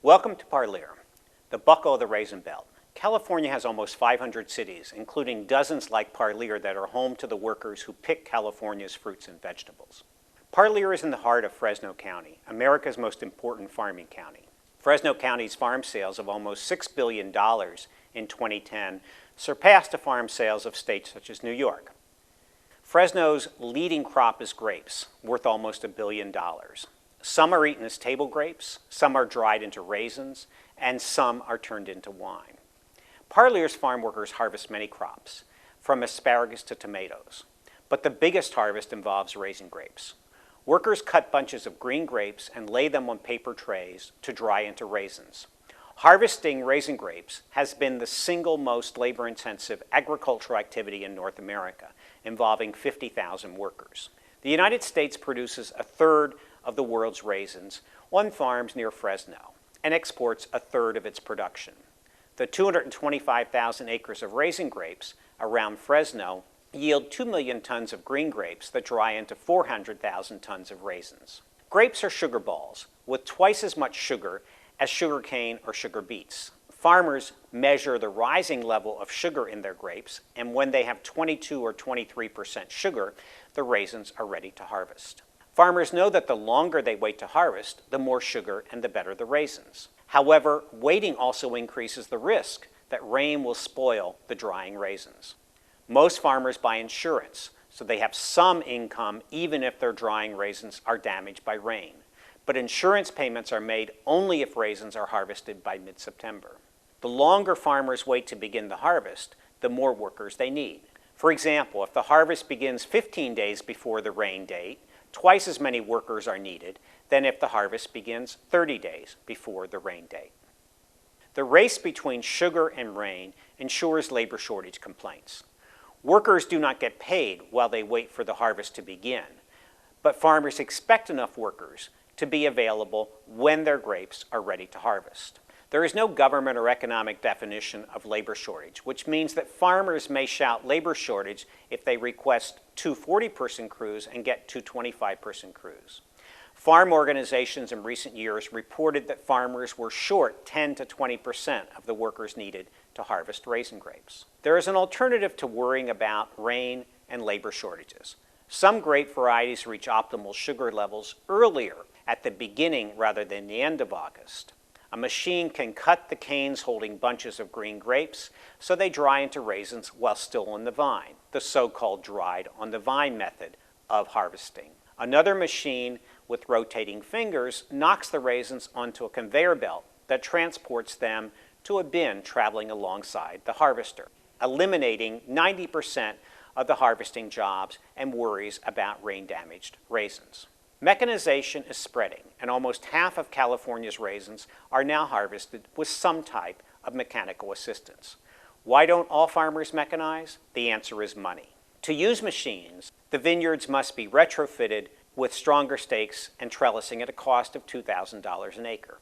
Welcome to Parlier, the buckle of the Raisin Belt. California has almost 500 cities, including dozens like Parlier that are home to the workers who pick California's fruits and vegetables. Parlier is in the heart of Fresno County, America's most important farming county. Fresno County's farm sales of almost $6 billion in 2010 surpassed the farm sales of states such as New York. Fresno's leading crop is grapes, worth almost $1 billion. Some are eaten as table grapes, some are dried into raisins, and some are turned into wine. Parlier's farm workers harvest many crops, from asparagus to tomatoes. But the biggest harvest involves raisin grapes. Workers cut bunches of green grapes and lay them on paper trays to dry into raisins. Harvesting raisin grapes has been the single most labor-intensive agricultural activity in North America, involving 50,000 workers. The United States produces a third of the world's raisins on farms near Fresno and exports a third of its production. The 225,000 acres of raisin grapes around Fresno yield 2 million tons of green grapes that dry into 400,000 tons of raisins. Grapes are sugar balls with twice as much sugar as sugarcane or sugar beets. Farmers measure the rising level of sugar in their grapes, and when they have 22 or 23% sugar, the raisins are ready to harvest. Farmers know that the longer they wait to harvest, the more sugar and the better the raisins. However, waiting also increases the risk that rain will spoil the drying raisins. Most farmers buy insurance, so they have some income even if their drying raisins are damaged by rain. But insurance payments are made only if raisins are harvested by mid-September. The longer farmers wait to begin the harvest, the more workers they need. For example, if the harvest begins 15 days before the rain date, twice as many workers are needed than if the harvest begins 30 days before the rain date. The race between sugar and rain ensures labor shortage complaints. Workers do not get paid while they wait for the harvest to begin, but farmers expect enough workers to be available when their grapes are ready to harvest. There is no government or economic definition of labor shortage, which means that farmers may shout labor shortage if they request 2 40-person crews and get 2 25-person crews. Farm organizations in recent years reported that farmers were short 10 to 20% of the workers needed to harvest raisin grapes. There is an alternative to worrying about rain and labor shortages. Some grape varieties reach optimal sugar levels earlier, at the beginning rather than the end of August. A machine can cut the canes holding bunches of green grapes so they dry into raisins while still on the vine, the so-called dried on the vine method of harvesting. Another machine with rotating fingers knocks the raisins onto a conveyor belt that transports them to a bin traveling alongside the harvester, eliminating 90% of the harvesting jobs and worries about rain-damaged raisins. Mechanization is spreading, and almost half of California's raisins are now harvested with some type of mechanical assistance. Why don't all farmers mechanize? The answer is money. To use machines, the vineyards must be retrofitted with stronger stakes and trellising at a cost of $2,000 an acre.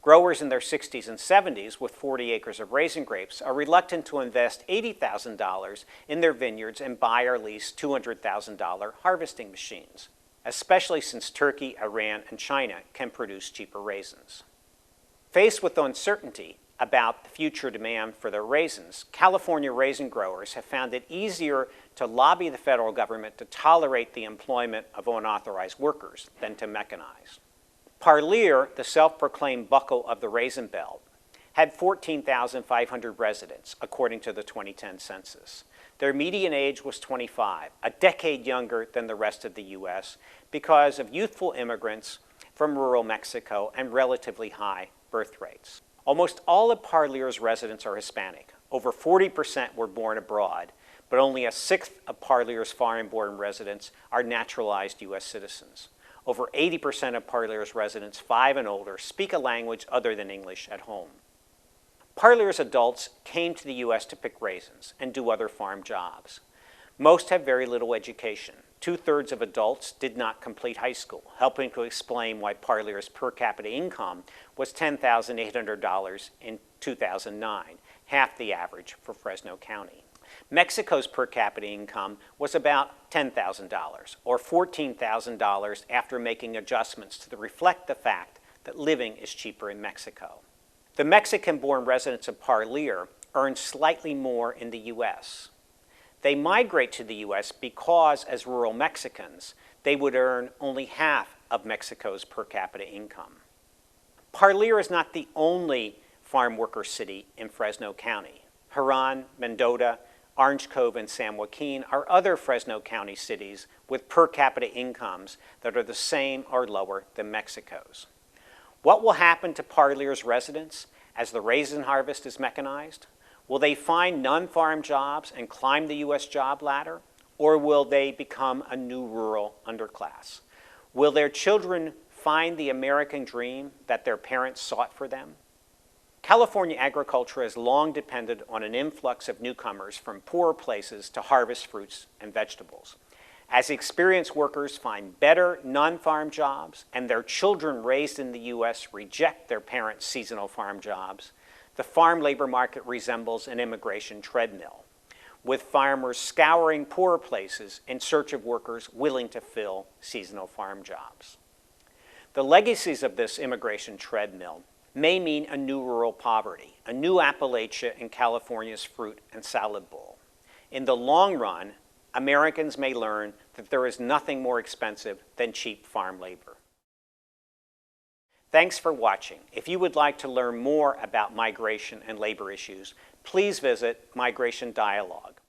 Growers in their 60s and 70s with 40 acres of raisin grapes are reluctant to invest $80,000 in their vineyards and buy or lease $200,000 harvesting machines, especially since Turkey, Iran, and China can produce cheaper raisins. Faced with uncertainty about the future demand for their raisins, California raisin growers have found it easier to lobby the federal government to tolerate the employment of unauthorized workers than to mechanize. Parlier, the self-proclaimed buckle of the Raisin Belt, had 14,500 residents, according to the 2010 census. Their median age was 25, a decade younger than the rest of the U.S. because of youthful immigrants from rural Mexico and relatively high birth rates. Almost all of Parlier's residents are Hispanic. Over 40% were born abroad, but only a sixth of Parlier's foreign-born residents are naturalized U.S. citizens. Over 80% of Parlier's residents 5 and older speak a language other than English at home. Parlier's adults came to the U.S. to pick raisins and do other farm jobs. Most have very little education. 2/3 of adults did not complete high school, helping to explain why Parlier's per capita income was $10,800 in 2009, half the average for Fresno County. Mexico's per capita income was about $10,000, or $14,000 after making adjustments to reflect the fact that living is cheaper in Mexico. The Mexican-born residents of Parlier earn slightly more in the U.S. They migrate to the U.S. because, as rural Mexicans, they would earn only half of Mexico's per capita income. Parlier is not the only farm worker city in Fresno County. Huron, Mendota, Orange Cove, and San Joaquin are other Fresno County cities with per capita incomes that are the same or lower than Mexico's. What will happen to Parlier's residents as the raisin harvest is mechanized? Will they find non-farm jobs and climb the U.S. job ladder? Or will they become a new rural underclass? Will their children find the American dream that their parents sought for them? California agriculture has long depended on an influx of newcomers from poorer places to harvest fruits and vegetables. As experienced workers find better non-farm jobs and their children raised in the U.S. reject their parents' seasonal farm jobs, the farm labor market resembles an immigration treadmill, with farmers scouring poorer places in search of workers willing to fill seasonal farm jobs. The legacies of this immigration treadmill may mean a new rural poverty, a new Appalachia in California's fruit and salad bowl. In the long run, Americans may learn that there is nothing more expensive than cheap farm labor. Thanks for watching. If you would like to learn more about migration and labor issues, please visit Migration Dialogue.